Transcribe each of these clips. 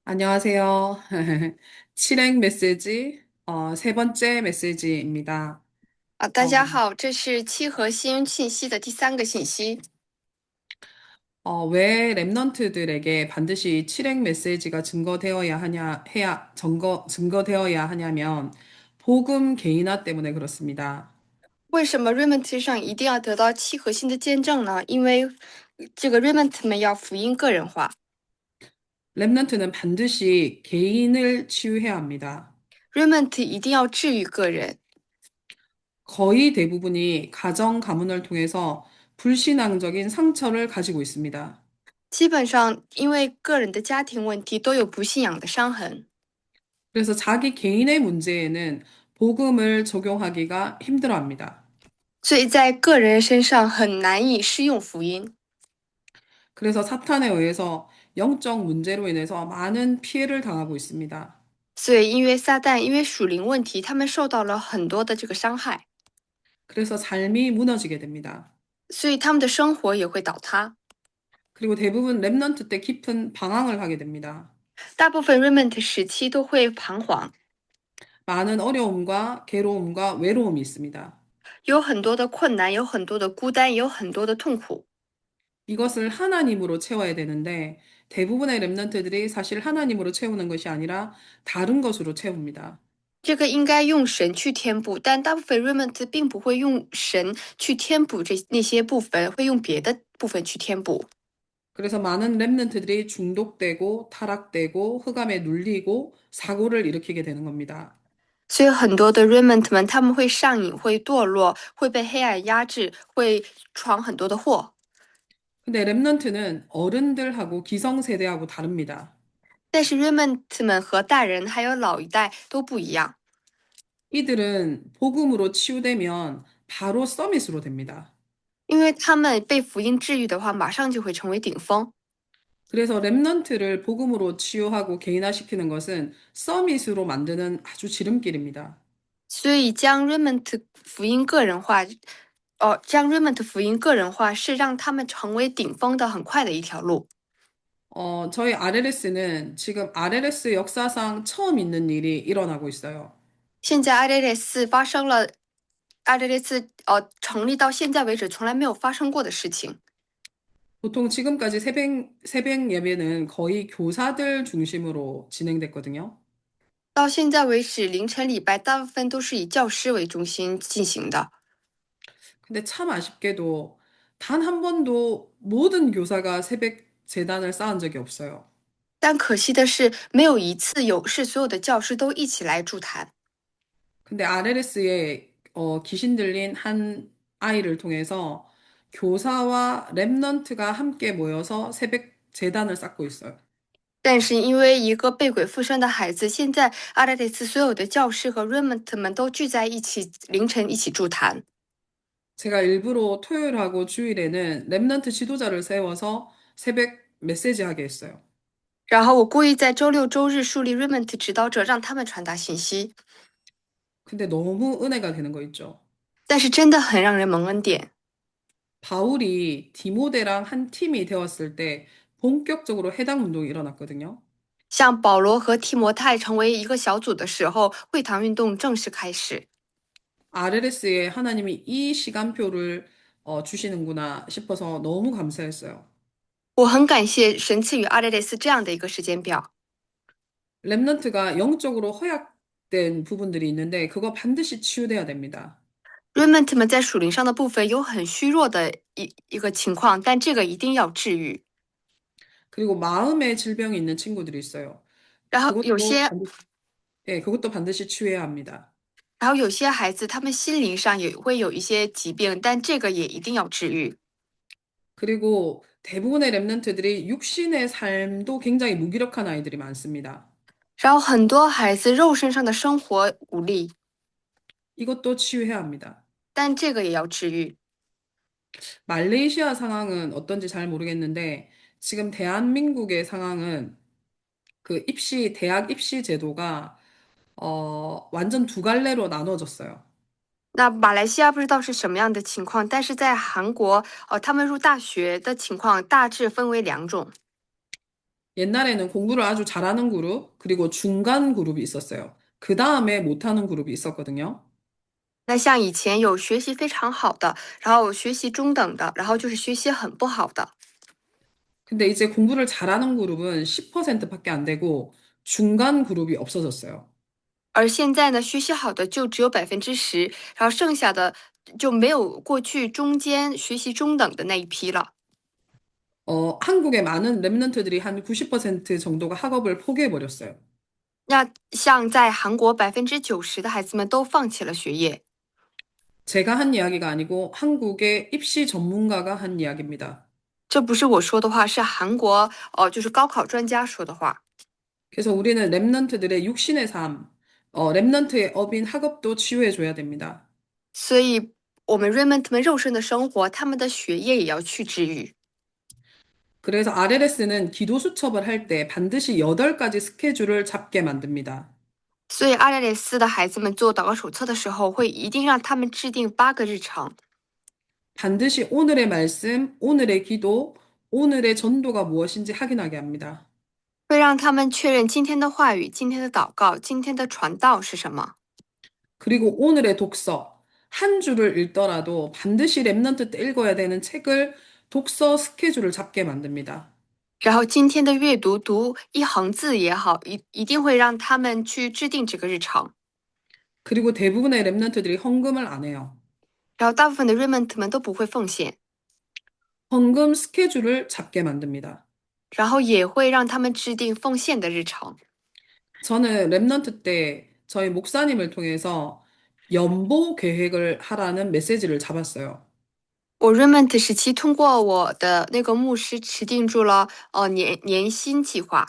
안녕하세요. 실행 메시지, 세 번째 메시지입니다. 大 어, 家好，这是七核心信息的第三个信息。왜 랩넌트들에게 반드시 실행 메시지가 증거되어야 하냐면, 복음 개인화 때문에 그렇습니다. 为什么 Remnant 上一定要得到七核心的见证呢？因为这个 Remnant 们要福音个人化 랩넌트는 반드시 개인을 치유해야 합니다. ，Remnant 一定要治愈个人。거의 대부분이 가정 가문을 통해서 불신앙적인 상처를 가지고 있습니다. 基本上，因为个人的家庭问题都有不信仰的伤痕，그래서 자기 개인의 문제에는 복음을 적용하기가 힘들어합니다. 所以在个人身上很难以适用福音。그래서 사탄에 의해서 영적 문제로 인해서 많은 피해를 당하고 있습니다. 所以，因为撒旦，因为属灵问题，他们受到了很多的这个伤害，그래서 삶이 무너지게 됩니다. 所以他们的生活也会倒塌。그리고 대부분 랩넌트 때 깊은 방황을 하게 됩니다. 大部分 Remnant 时期都会彷徨，많은 어려움과 괴로움과 외로움이 있습니다. 有很多的困难，有很多的孤单，有很多的痛苦。이것을 하나님으로 채워야 되는데 대부분의 랩넌트들이 사실 하나님으로 채우는 것이 아니라 다른 것으로 채웁니다. 这个应该用神去填补，但大部分 Remnant 并不会用神去填补那些部分，会用别的部分去填补。 그래서 많은 랩런트들이 중독되고 타락되고 흑암에 눌리고 사고를 일으키게 되는 겁니다. 所以很多的 Remnant 们他们会上瘾，会堕落，会被黑暗压制，会闯很多的祸。 근데 랩런트는 어른들하고 기성세대하고 다릅니다. 但是 Remnant 们和大人还有老一代都不一样，이들은 복음으로 치유되면 바로 서밋으로 됩니다. 因为他们被福音治愈的话，马上就会成为顶峰。 그래서 랩런트를 복음으로 치유하고 개인화시키는 것은 서밋으로 만드는 아주 지름길입니다. 所以将 Remnant 福音个人化，将 Remnant 福音个人化是让他们成为顶峰的很快的一条路。저희 RLS는 지금 RLS 역사상 처음 있는 일이 일어나고 있어요. 现在 RLS 发生了，RLS 成立到现在为止从来没有发生过的事情。보통 지금까지 새벽 예배는 거의 교사들 중심으로 진행됐거든요. 到现在为止，凌晨礼拜大部分都是以教师为中心进行的。 근데 참 아쉽게도 단 한 번도 모든 교사가 새벽 재단을 쌓은 적이 없어요. 但可惜的是，没有一次是所有的教师都一起来助谈。 근데 RLS에 귀신 들린 한 아이를 통해서 교사와 랩넌트가 함께 모여서 새벽 재단을 쌓고 있어요. 但是因为一个被鬼附身的孩子，现在阿莱斯所有的教师和 Remnant 们都聚在一起，凌晨一起助谈。 제가 일부러 토요일하고 주일에는 랩넌트 지도자를 세워서 새벽 메시지 하게 했어요. 然后我故意在周六周日树立 Remnant 指导者，让他们传达信息。 근데 너무 은혜가 되는 거 있죠. 但是真的很让人蒙恩典。 바울이 디모데랑 한 팀이 되었을 때 본격적으로 해당 운동이 일어났거든요. 像保罗和提摩太成为一个小组的时候，会堂运动正式开始。 RLS에 하나님이 이 시간표를 주시는구나 싶어서 너무 감사했어요. 我很感谢神赐予阿莱斯这样的一个时间表。 랩넌트가 영적으로 허약된 부분들이 있는데 그거 반드시 치유돼야 됩니다. Remnant 们在属灵上的部分有很虚弱的一个情况，但这个一定要治愈。 그리고 마음의 질병이 있는 친구들이 있어요. 然后有 그것도 些 반드시, 예, 그것도 반드시 치유해야 합니다. 然后有些孩子他们心灵上也会有一些疾病，但这个也一定要治愈。 그리고 대부분의 랩넌트들이 육신의 삶도 굉장히 무기력한 아이들이 많습니다. 然后很多孩子肉身上的生活无力， 이것도 치유해야 합니다. 但这个也要治愈。 말레이시아 상황은 어떤지 잘 모르겠는데 지금 대한민국의 상황은 그 대학 입시 제도가 완전 두 갈래로 나눠졌어요. 那马来西亚不知道是什么样的情况，但是在韩国，他们入大学的情况大致分为两种。 옛날에는 공부를 아주 잘하는 그룹, 그리고 중간 그룹이 있었어요. 그 다음에 못하는 그룹이 있었거든요. 那像以前有学习非常好的，然后有学习中等的，然后就是学习很不好的。 근데 이제 공부를 잘하는 그룹은 10%밖에 안 되고 중간 그룹이 없어졌어요. 而现在呢，学习好的就只有10%，然后剩下的就没有过去中间学习中等的那一批了。 한국의 많은 랩런트들이 한 90% 정도가 학업을 포기해버렸어요. 那像在韩国90%的孩子们都放弃了学业，제가 한 이야기가 아니고 한국의 입시 전문가가 한 이야기입니다. 这不是我说的话，是韩国就是高考专家说的话。 그래서 우리는 랩런트들의 육신의 삶, 랩런트의 업인 학업도 치유해줘야 됩니다. 所以，我们 Raymond 们肉身的生活，他们的学业也要去治愈。 그래서 RLS는 기도 수첩을 할 때 반드시 8가지 스케줄을 잡게 만듭니다. 所以，阿列雷斯的孩子们做祷告手册的时候，会一定让他们制定8个日常， 반드시 오늘의 말씀, 오늘의 기도, 오늘의 전도가 무엇인지 확인하게 합니다. 会让他们确认今天的话语、今天的祷告、今天的传道是什么。 그리고 오늘의 독서, 한 주를 읽더라도 반드시 랩넌트 때 읽어야 되는 책을 독서 스케줄을 잡게 만듭니다. 然后今天的阅读读一行字也好，一定会让他们去制定这个日常。 그리고 대부분의 랩넌트들이 헌금을 안 해요. 然后大部分的 Raymond 们都不会奉献， 헌금 스케줄을 잡게 만듭니다. 然后也会让他们制定奉献的日常。 저는 랩넌트 때 저희 목사님을 통해서 연보 계획을 하라는 메시지를 잡았어요. 我 Raymond 时期通过我的那个牧师制定住了年薪计划。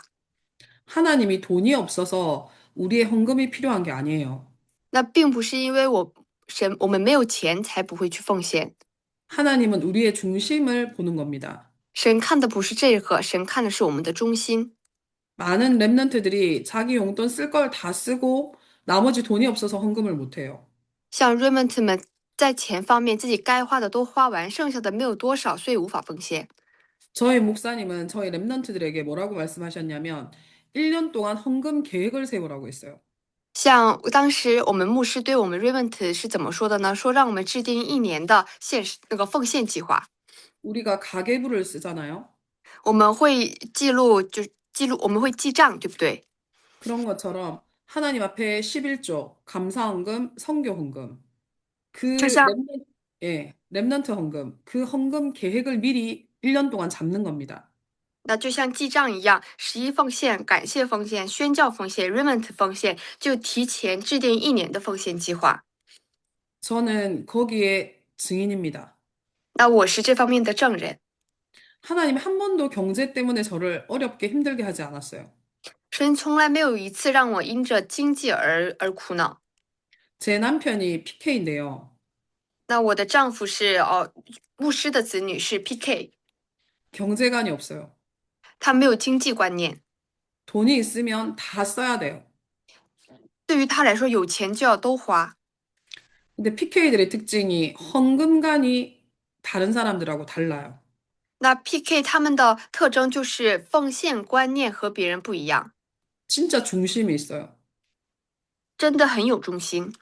하나님이 돈이 없어서 우리의 헌금이 필요한 게 아니에요. 那并不是因为我们没有钱才不会去奉献， 하나님은 우리의 중심을 보는 겁니다. 神看的不是这个，神看的是我们的中心。 많은 랩런트들이 자기 용돈 쓸 걸 다 쓰고 나머지 돈이 없어서 헌금을 못 해요. 像 Raymond 们在钱方面自己该花的都花完，剩下的没有多少，所以无法奉献。 저희 목사님은 저희 랩런트들에게 뭐라고 말씀하셨냐면 1년 동안 헌금 계획을 세우라고 했어요. 像当时我们牧师对我们 Raymond 是怎么说的呢？说让我们制定1年的那个奉献计划。 우리가 가계부를 쓰잖아요. 我们会记录，我们会记账，对不对？ 그런 것처럼 하나님 앞에 11조, 감사헌금, 선교헌금, 그 就像 랩런트 헌금, 그 헌금 계획을 미리 1년 동안 잡는 겁니다. 就像记账一样，11奉献、感谢奉献、宣教奉献、Raymond 奉献，就提前制定1年的奉献计划。 저는 거기에 증인입니다. 那我是这方面的证人， 하나님 한 번도 경제 때문에 저를 어렵게 힘들게 하지 않았어요. 神从来没有一次让我因着经济而苦恼。 제 남편이 PK인데요. 那我的丈夫是牧师的子女，是 PK， 경제관이 없어요. 他没有经济观念， 돈이 있으면 다 써야 돼요. 对于他来说，有钱就要都花。 근데 PK들의 특징이 헌금관이 다른 사람들하고 달라요. 那 PK 他们的特征就是奉献观念和别人不一样， 진짜 중심이 있어요. 真的很有忠心。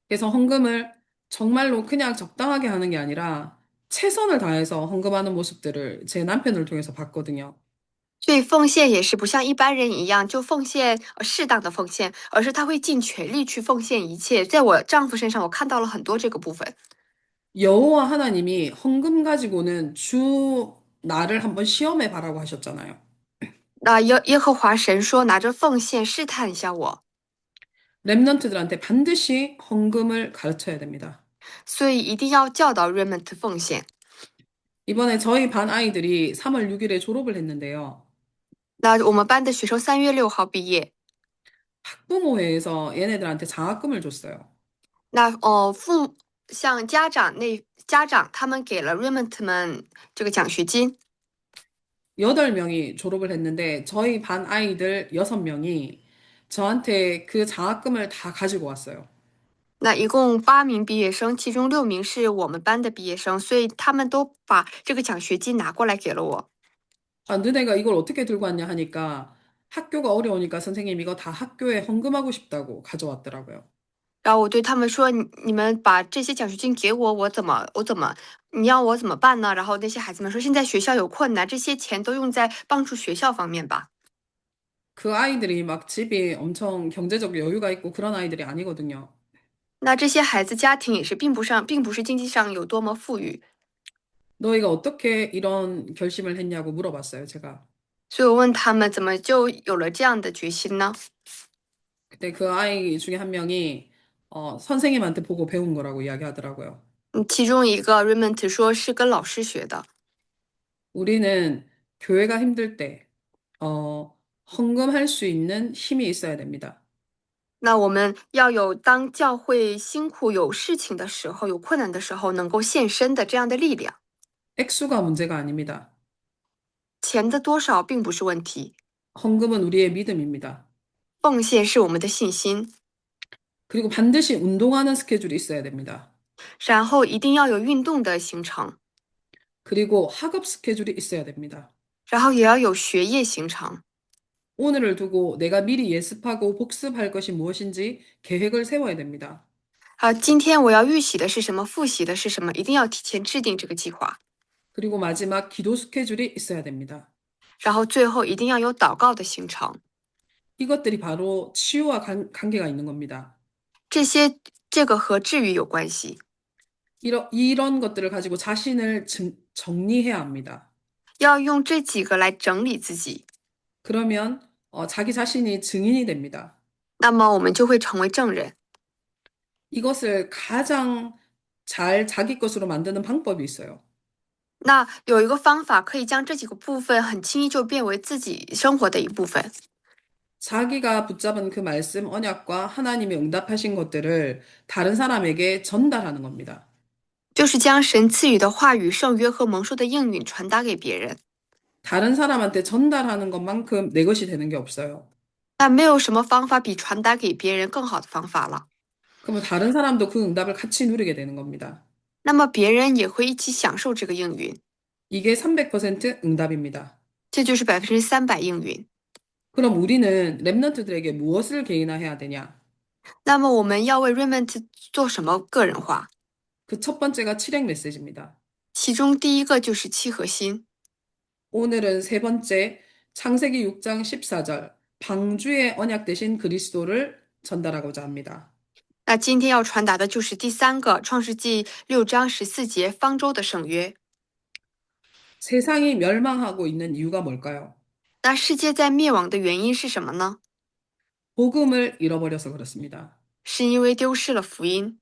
그래서 헌금을 정말로 그냥 적당하게 하는 게 아니라 최선을 다해서 헌금하는 모습들을 제 남편을 통해서 봤거든요. 所以奉献也是不像一般人一样就奉献适当的奉献，而是他会尽全力去奉献一切。在我丈夫身上，我看到了很多这个部分。 여호와 하나님이 헌금 가지고는 주 나를 한번 시험해 봐라고 하셨잖아요. 那耶和华神说，拿着奉献试探一下我， 랩런트들한테 반드시 헌금을 가르쳐야 됩니다. 所以一定要教导 Raymond 奉献。 이번에 저희 반 아이들이 3월 6일에 졸업을 했는데요. 那我们班的学生3月6号毕业， 학부모회에서 얘네들한테 장학금을 줬어요. 那像家长他们给了 Raymond 们这个奖学金。 8명이 졸업을 했는데 저희 반 아이들 6명이 저한테 그 장학금을 다 가지고 왔어요. 那一共8名毕业生，其中6名是我们班的毕业生，所以他们都把这个奖学金拿过来给了我。 아, 너네가 이걸 어떻게 들고 왔냐 하니까 학교가 어려우니까 선생님 이거 다 학교에 헌금하고 싶다고 가져왔더라고요. 然后我对他们说：你们把这些奖学金给我，你要我怎么办呢？”然后那些孩子们说：“现在学校有困难，这些钱都用在帮助学校方面吧。” 그 아이들이 막 집이 엄청 경제적 여유가 있고 그런 아이들이 아니거든요. 那这些孩子家庭也是并不是经济上有多么富裕， 너희가 어떻게 이런 결심을 했냐고 물어봤어요, 제가. 所以我问他们怎么就有了这样的决心呢？그때 그 아이 중에 한 명이 선생님한테 보고 배운 거라고 이야기하더라고요. 其中一个 Raymond 说是跟老师学的。 우리는 교회가 힘들 때, 헌금할 수 있는 힘이 있어야 됩니다. 那我们要有当教会辛苦有事情的时候、有困难的时候，能够献身的这样的力量。 액수가 문제가 아닙니다. 钱的多少并不是问题， 헌금은 우리의 믿음입니다. 奉献是我们的信心。 그리고 반드시 운동하는 스케줄이 있어야 됩니다. 然后一定要有运动的行程， 그리고 학업 스케줄이 있어야 됩니다. 然后也要有学业行程。 오늘을 두고 내가 미리 예습하고 복습할 것이 무엇인지 계획을 세워야 됩니다. 今天我要预习的是什么，复习的是什么，一定要提前制定这个计划。 그리고 마지막 기도 스케줄이 있어야 됩니다. 然后最后一定要有祷告的行程， 이것들이 바로 치유와 관계가 있는 겁니다. 这个和治愈有关系。 이런 것들을 가지고 자신을 정리해야 합니다. 要用这几个来整理自己， 그러면 자기 자신이 증인이 됩니다. 那么我们就会成为证人。 이것을 가장 잘 자기 것으로 만드는 방법이 있어요. 那有一个方法可以将这几个部分很轻易就变为自己生活的一部分， 자기가 붙잡은 그 말씀, 언약과 하나님이 응답하신 것들을 다른 사람에게 전달하는 겁니다. 就是将神赐予的话语、圣约和蒙受的应允传达给别人。 다른 사람한테 전달하는 것만큼 내 것이 되는 게 없어요. 但没有什么方法比传达给别人更好的方法了。 그러면 다른 사람도 그 응답을 같이 누리게 되는 겁니다. 那么别人也会一起享受这个应允， 이게 300% 응답입니다. 这就是300%应允。 그럼 우리는 랩런트들에게 무엇을 개인화해야 되냐? 那么我们要为 Raymond 做什么个人化？ 그 첫 번째가 칠행 메시지입니다. 其中第一个就是七核心。 오늘은 세 번째 창세기 6장 14절 방주의 언약 대신 그리스도를 전달하고자 합니다. 那今天要传达的就是第三个创世纪6章14节方舟的圣约。 세상이 멸망하고 있는 이유가 뭘까요? 那世界在灭亡的原因是什么呢？ 복음을 잃어버려서 그렇습니다. 是因为丢失了福音，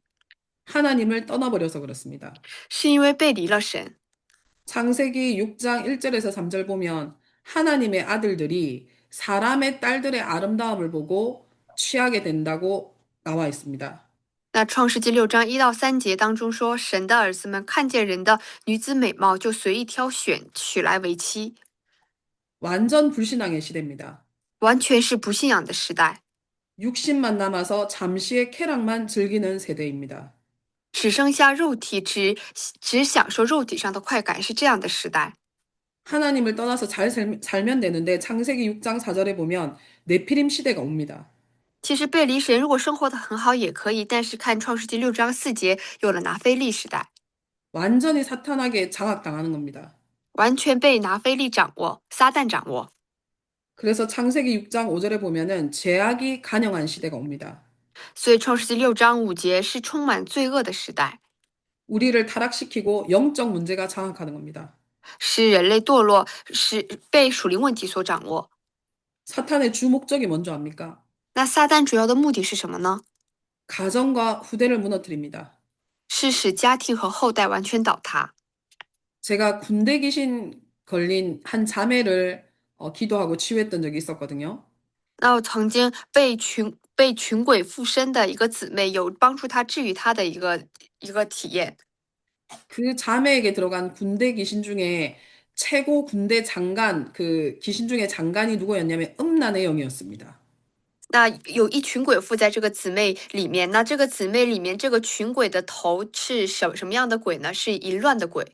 하나님을 떠나버려서 그렇습니다. 是因为背离了神。 창세기 6장 1절에서 3절 보면 하나님의 아들들이 사람의 딸들의 아름다움을 보고 취하게 된다고 나와 있습니다. 那创世纪6章1到3节当中说，神的儿子们看见人的女子美貌，就随意挑选，娶来为妻， 완전 불신앙의 시대입니다. 完全是不信仰的时代， 육신만 남아서 잠시의 쾌락만 즐기는 세대입니다. 只剩下肉体，只享受肉体上的快感，是这样的时代。 하나님을 떠나서 잘 살면 되는데 창세기 6장 4절에 보면 네피림 시대가 옵니다. 其实背离神，如果生活的很好也可以，但是看创世纪6章4节，有了拿非利时代， 완전히 사탄에게 장악당하는 겁니다. 完全被拿非利掌握，撒旦掌握。 그래서 창세기 6장 5절에 보면은 죄악이 간영한 시대가 옵니다. 所以创世纪6章5节是充满罪恶的时代， 우리를 타락시키고 영적 문제가 장악하는 겁니다. 使人类堕落，使被属灵问题所掌握。 사탄의 주 목적이 뭔지 압니까? 那撒旦主要的目的是什么呢？ 가정과 후대를 무너뜨립니다. 是使家庭和后代完全倒塌。 제가 군대 귀신 걸린 한 자매를 기도하고 치유했던 적이 있었거든요. 那我曾经被群鬼附身的一个姊妹，有帮助她治愈她的一个体验。 그 자매에게 들어간 군대 귀신 중에 최고 군대 장관, 그 귀신 중에 장관이 누구였냐면 음란의 영이었습니다. 那有一群鬼附在这个姊妹里面，那这个姊妹里面这个群鬼的头是什么样的鬼呢？是淫乱的鬼。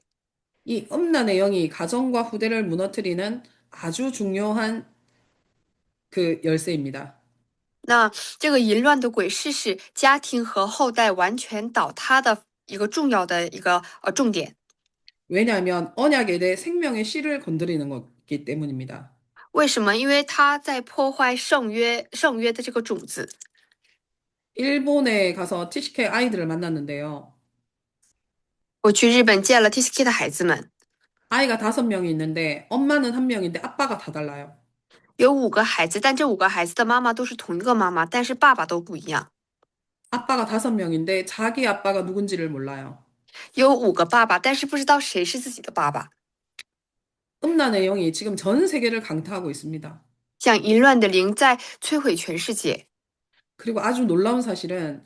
이 음란의 영이 가정과 후대를 무너뜨리는 아주 중요한 그 열쇠입니다.那这个淫乱的鬼是使家庭和后代完全倒塌的一个重要的一个重点。 왜냐하면 언약에 대해 생명의 씨를 건드리는 거기 때문입니다. 为什么？因为他在破坏圣约的这个种子。 일본에 가서 티시케 아이들을 만났는데요. 我去日本见了 TSK 的孩子们，아이가 5명이 있는데 엄마는 한 명인데 아빠가 다 달라요. 有5个孩子，但这5个孩子的妈妈都是同一个妈妈，但是爸爸都不一样。아빠가 5명인데 자기 아빠가 누군지를 몰라요. 有5个爸爸，但是不知道谁是自己的爸爸。 음란의 영이 지금 전 세계를 강타하고 있습니다. 像淫乱的灵在摧毁全世界。 그리고 아주 놀라운 사실은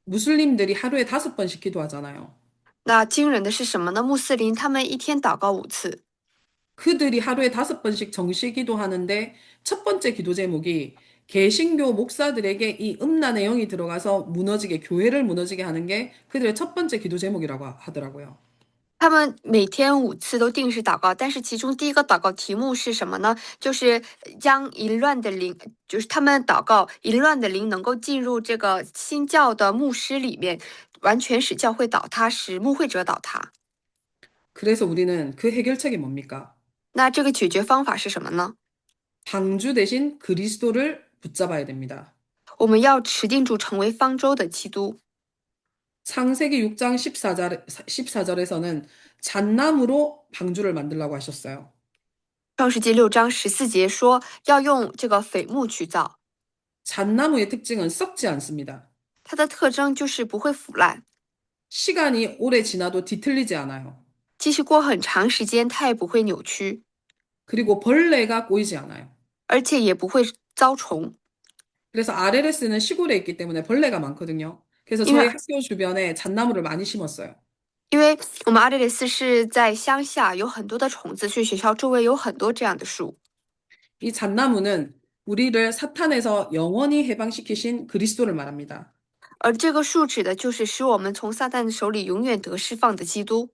무슬림들이 하루에 5번씩 기도하잖아요. 那惊人的是什么呢？穆斯林他们一天祷告5次， 그들이 하루에 5번씩 정시 기도하는데 첫 번째 기도 제목이 개신교 목사들에게 이 음란의 영이 들어가서 무너지게, 교회를 무너지게 하는 게 그들의 첫 번째 기도 제목이라고 하더라고요. 他们每天5次都定时祷告，但是其中第一个祷告题目是什么呢？就是将淫乱的灵，就是他们祷告淫乱的灵能够进入这个新教的牧师里面，完全使教会倒塌，使牧会者倒塌。 그래서 우리는 그 해결책이 뭡니까? 那这个解决方法是什么呢？ 방주 대신 그리스도를 붙잡아야 됩니다. 我们要持定住成为方舟的基督。 창세기 6장 14절에서는 잣나무로 방주를 만들라고 하셨어요. 创世纪6章14节说要用这个榧木去造， 잣나무의 특징은 썩지 않습니다. 它的特征就是不会腐烂， 시간이 오래 지나도 뒤틀리지 않아요. 即使过很长时间，它也不会扭曲， 그리고 벌레가 꼬이지 않아요. 而且也不会遭虫。 그래서 RLS는 시골에 있기 때문에 벌레가 많거든요. 그래서 因为 저희 학교 주변에 잣나무를 많이 심었어요. 因为我们阿列雷斯是在乡下，有很多的虫子，所以学校周围有很多这样的树。 이 잣나무는 우리를 사탄에서 영원히 해방시키신 그리스도를 말합니다. 而这个树指的就是使我们从撒旦的手里永远得释放的基督。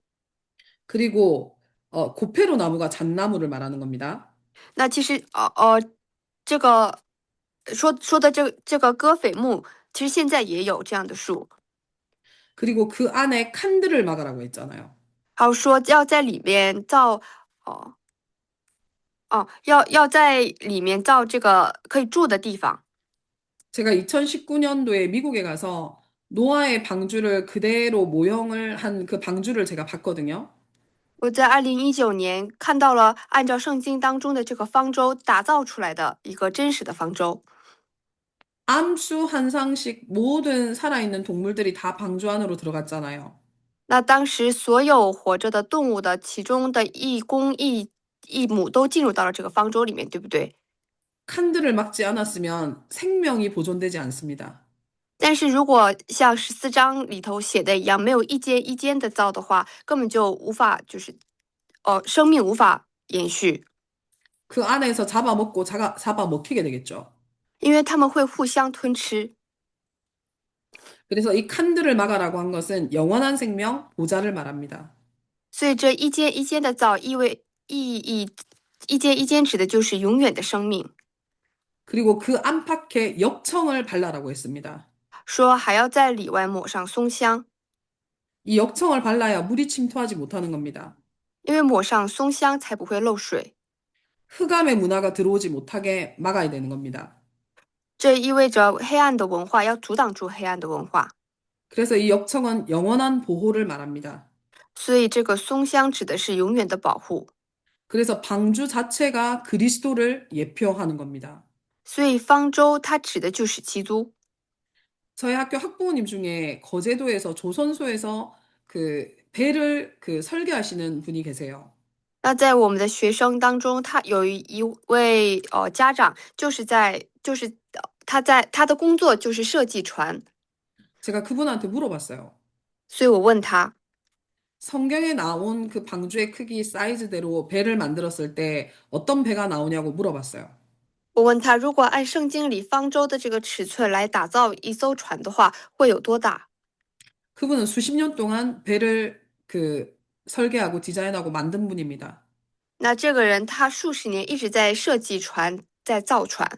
그리고 고페로 나무가 잣나무를 말하는 겁니다. 那其实这个说的这个戈斐木，其实现在也有这样的树。 그리고 그 안에 칸들을 막으라고 했잖아요. 还有说要在里面造，哦要在里面造这个可以住的地方。 제가 2019년도에 미국에 가서 노아의 방주를 그대로 모형을 한 그 방주를 제가 봤거든요. 我在2019年看到了按照圣经当中的这个方舟打造出来的一个真实的方舟。 암수 한 상씩 모든 살아있는 동물들이 다 방주 안으로 들어갔잖아요. 那当时所有活着的动物的其中的一公一母都进入到了这个方舟里面，对不对？ 칸들을 막지 않았으면 생명이 보존되지 않습니다. 但是如果像14章里头写的一样，没有一间一间的造的话，根本就无法生命无法延续， 그 안에서 잡아먹고 잡아먹히게 되겠죠. 因为他们会互相吞吃。 그래서 이 칸들을 막아라고 한 것은 영원한 생명, 보좌를 말합니다. 所以这一间一间的造意义一间一间指的就是永远的生命。 그리고 그 안팎에 역청을 발라라고 했습니다. 说还要在里外抹上松香， 이 역청을 발라야 물이 침투하지 못하는 겁니다. 因为抹上松香才不会漏水。 흑암의 문화가 들어오지 못하게 막아야 되는 겁니다. 这意味着黑暗的文化要阻挡住黑暗的文化， 그래서 이 역청은 영원한 보호를 말합니다. 所以这个松香指的是永远的保护。 그래서 방주 자체가 그리스도를 예표하는 겁니다. 所以方舟它指的就是基督。 저희 학교 학부모님 중에 거제도에서 조선소에서 그 배를 그 설계하시는 분이 계세요. 那在我们的学生当中，他有一位家长，他的工作就是设计船， 제가 그분한테 물어봤어요. 所以我问他， 성경에 나온 그 방주의 크기 사이즈대로 배를 만들었을 때 어떤 배가 나오냐고 물어봤어요. 我问他，如果按圣经里方舟的这个尺寸来打造一艘船的话，会有多大？ 그분은 수십 년 동안 배를 그 설계하고 디자인하고 만든 분입니다. 那这个人他数十年一直在设计船，在造船，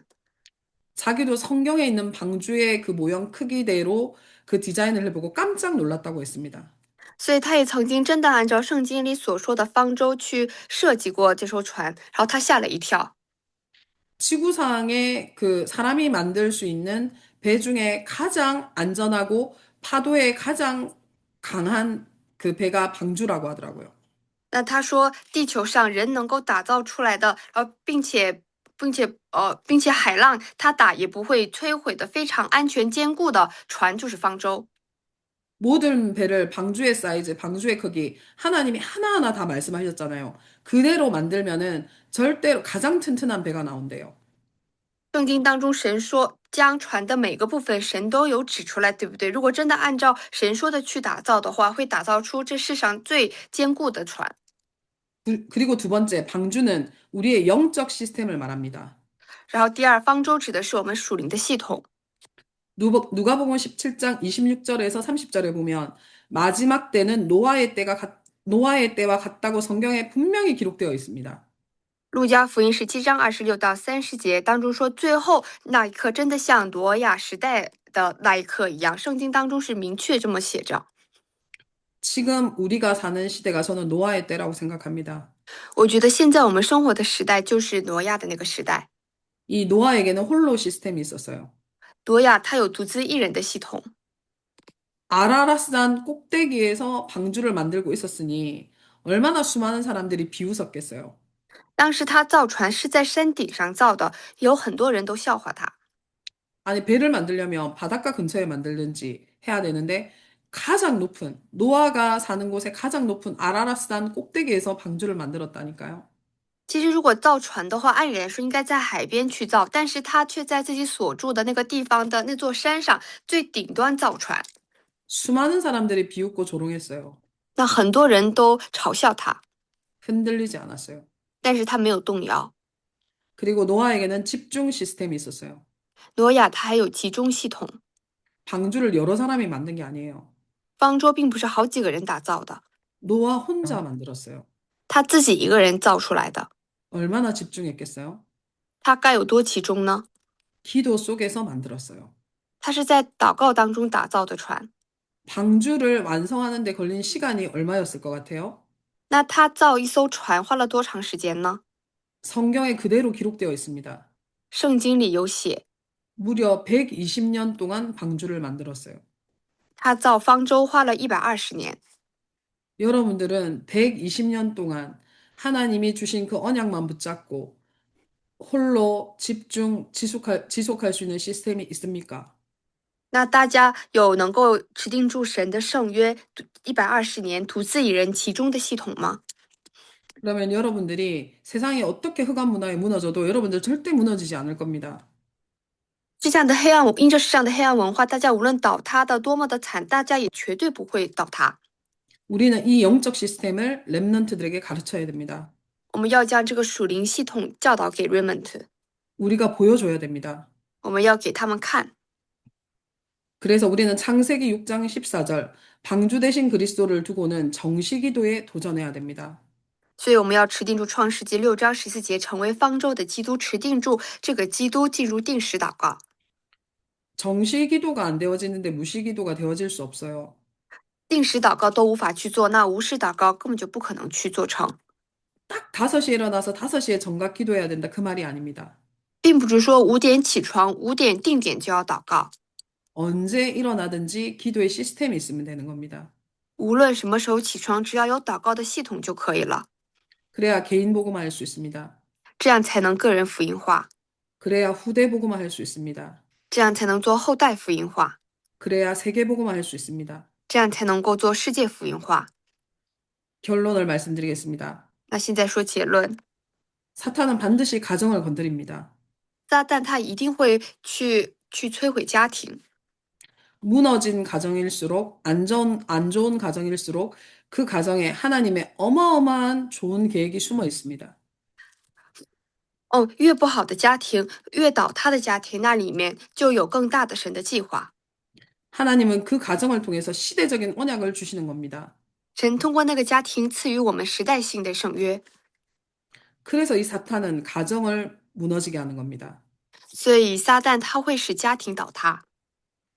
자기도 성경에 있는 방주의 그 모형 크기대로 그 디자인을 해보고 깜짝 놀랐다고 했습니다. 所以他也曾经真的按照圣经里所说的方舟去设计过这艘船，然后他吓了一跳。 지구상에 그 사람이 만들 수 있는 배 중에 가장 안전하고 파도에 가장 강한 그 배가 방주라고 하더라고요. 那他说，地球上人能够打造出来的，并且海浪它打也不会摧毁的非常安全坚固的船就是方舟。 모든 배를 방주의 사이즈, 방주의 크기, 하나님이 하나하나 다 말씀하셨잖아요. 그대로 만들면은 절대로 가장 튼튼한 배가 나온대요. 圣经当中神说，将船的每个部分神都有指出来，对不对？如果真的按照神说的去打造的话，会打造出这世上最坚固的船。 그리고 두 번째, 방주는 우리의 영적 시스템을 말합니다. 然后第二，方舟指的是我们属灵的系统。 누가복음 17장 26절에서 30절에 보면 마지막 때는 노아의 때와 같다고 성경에 분명히 기록되어 있습니다. 路加福音17章26到30节当中说，最后那一刻真的像挪亚时代的那一刻一样，圣经当中是明确这么写着。 지금 우리가 사는 시대가 저는 노아의 때라고 생각합니다. 我觉得现在我们生活的时代就是挪亚的那个时代。 이 노아에게는 홀로 시스템이 있었어요. 挪亚他有独自一人的系统， 아라라산 꼭대기에서 방주를 만들고 있었으니 얼마나 수많은 사람들이 비웃었겠어요. 当时他造船是在山顶上造的，有很多人都笑话他。 아니, 배를 만들려면 바닷가 근처에 만들든지 해야 되는데 가장 높은, 노아가 사는 곳의 가장 높은 아라라산 꼭대기에서 방주를 만들었다니까요. 其实如果造船的话，按理来说应该在海边去造，但是他却在自己所住的那个地方的那座山上最顶端造船， 수많은 사람들이 비웃고 조롱했어요. 那很多人都嘲笑他， 흔들리지 않았어요. 但是他没有动摇。 그리고 노아에게는 집중 시스템이 있었어요. 挪亚他还有集中系统， 방주를 여러 사람이 만든 게 아니에요. 方舟并不是好几个人打造的， 노아 혼자 만들었어요. 他自己一个人造出来的， 얼마나 집중했겠어요? 他该有多集中呢？ 기도 속에서 만들었어요. 他是在祷告当中打造的船， 방주를 완성하는 데 걸린 시간이 얼마였을 것 같아요? 那他造一艘船花了多长时间呢？ 성경에 그대로 기록되어 있습니다. 圣经里有写， 무려 120년 동안 방주를 만들었어요. 他造方舟花了120年。 여러분들은 120년 동안 하나님이 주신 그 언약만 붙잡고 홀로 집중, 지속할 수 있는 시스템이 있습니까? 那大家有能够持定住神的圣约120年独自一人其中的系统吗？ 그러면 여러분들이 세상에 어떻게 흑암 문화에 무너져도 여러분들 절대 무너지지 않을 겁니다. 这样的黑暗，因着世上的黑暗文化，大家无论倒塌的多么的惨，大家也绝对不会倒塌。 우리는 이 영적 시스템을 렘넌트들에게 가르쳐야 됩니다. 我们要将这个属灵系统教导给 Raymond， 우리가 보여줘야 됩니다. 我们要给他们看。 그래서 우리는 창세기 6장 14절 방주 대신 그리스도를 두고는 정시기도에 도전해야 됩니다. 所以我们要持定住创世纪6章14节，成为方舟的基督，持定住这个基督，进入定时祷告。 정시기도가 안 되어지는데 무시기도가 되어질 수 없어요. 定时祷告都无法去做，那无视祷告根本就不可能去做成。 딱 5시에 일어나서 5시에 정각 기도해야 된다. 그 말이 아닙니다. 并不是说5点起床，5点定点就要祷告， 언제 일어나든지 기도의 시스템이 있으면 되는 겁니다. 无论什么时候起床，只要有祷告的系统就可以了， 그래야 개인 복음화 할 수 있습니다. 这样才能个人福音化， 그래야 후대 복음화 할 수 있습니다. 这样才能做后代福音化， 그래야 세계 복음화 할 수 있습니다. 这样才能够做世界福音化。 결론을 말씀드리겠습니다. 那现在说结论， 사탄은 반드시 가정을 건드립니다. 撒旦他一定会去摧毁家庭， 무너진 가정일수록 안 좋은 가정일수록 그 가정에 하나님의 어마어마한 좋은 계획이 숨어 있습니다. 越不好的家庭，越倒塌的家庭，那里面就有更大的神的计划。 하나님은 그 가정을 통해서 시대적인 언약을 주시는 겁니다. 神通过那个家庭赐予我们时代性的圣约， 그래서 이 사탄은 가정을 무너지게 하는 겁니다. 所以撒旦他会使家庭倒塌，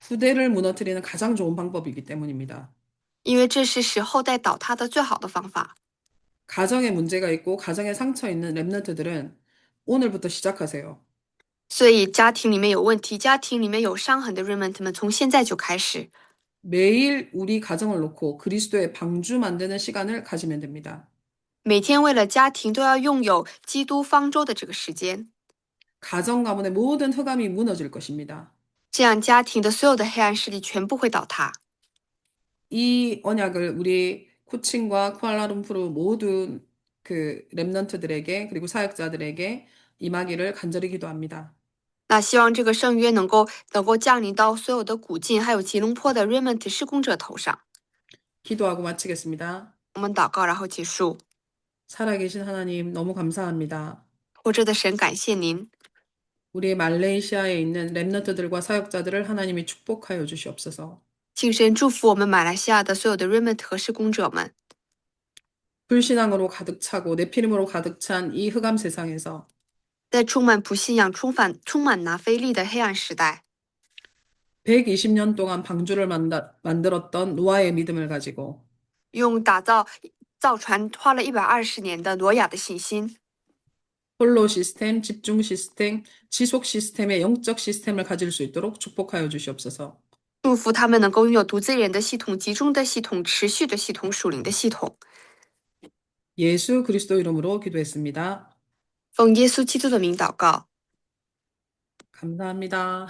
후대를 무너뜨리는 가장 좋은 방법이기 때문입니다. 因为这是使后代倒塌的最好的方法。 가정에 문제가 있고 가정에 상처 있는 랩런트들은 오늘부터 시작하세요. 所以家庭里面有问题、家庭里面有伤痕的 remnant 们，从现在就开始， 매일 우리 가정을 놓고 그리스도의 방주 만드는 시간을 가지면 됩니다. 每天为了家庭都要拥有基督方舟的这个时间， 가정 가문의 모든 흑암이 무너질 것입니다. 这样家庭的所有的黑暗势力全部会倒塌。 이 언약을 우리 쿠친과 쿠알라룸푸르 모든 그 랩런트들에게 그리고 사역자들에게 임하기를 간절히 기도합니다. 那希望这个圣约能够降临到所有的古晋还有吉隆坡的 remnant 施工者头上。 기도하고 마치겠습니다. 我们祷告，然后结束。 살아계신 하나님 너무 감사합니다. 活着的神，感谢您， 우리 말레이시아에 있는 랩런트들과 사역자들을 하나님이 축복하여 주시옵소서. 请神祝福我们马来西亚的所有的 remnant 和施工者们， 불신앙으로 가득 차고 내피림으로 가득 찬 이 흑암 세상에서 在充满不信仰、充满拿非利的黑暗时代， 120년 동안 방주를 만들었던 노아의 믿음을 가지고 用造船花了120年的挪亚的信心， 홀로 시스템, 집중 시스템, 지속 시스템의 영적 시스템을 가질 수 있도록 축복하여 주시옵소서. 祝福他们能够拥有独自人的系统、集中的系统、持续的系统、属灵的系统。 예수 그리스도 이름으로 기도했습니다. 奉耶稣基督的名祷告。 감사합니다.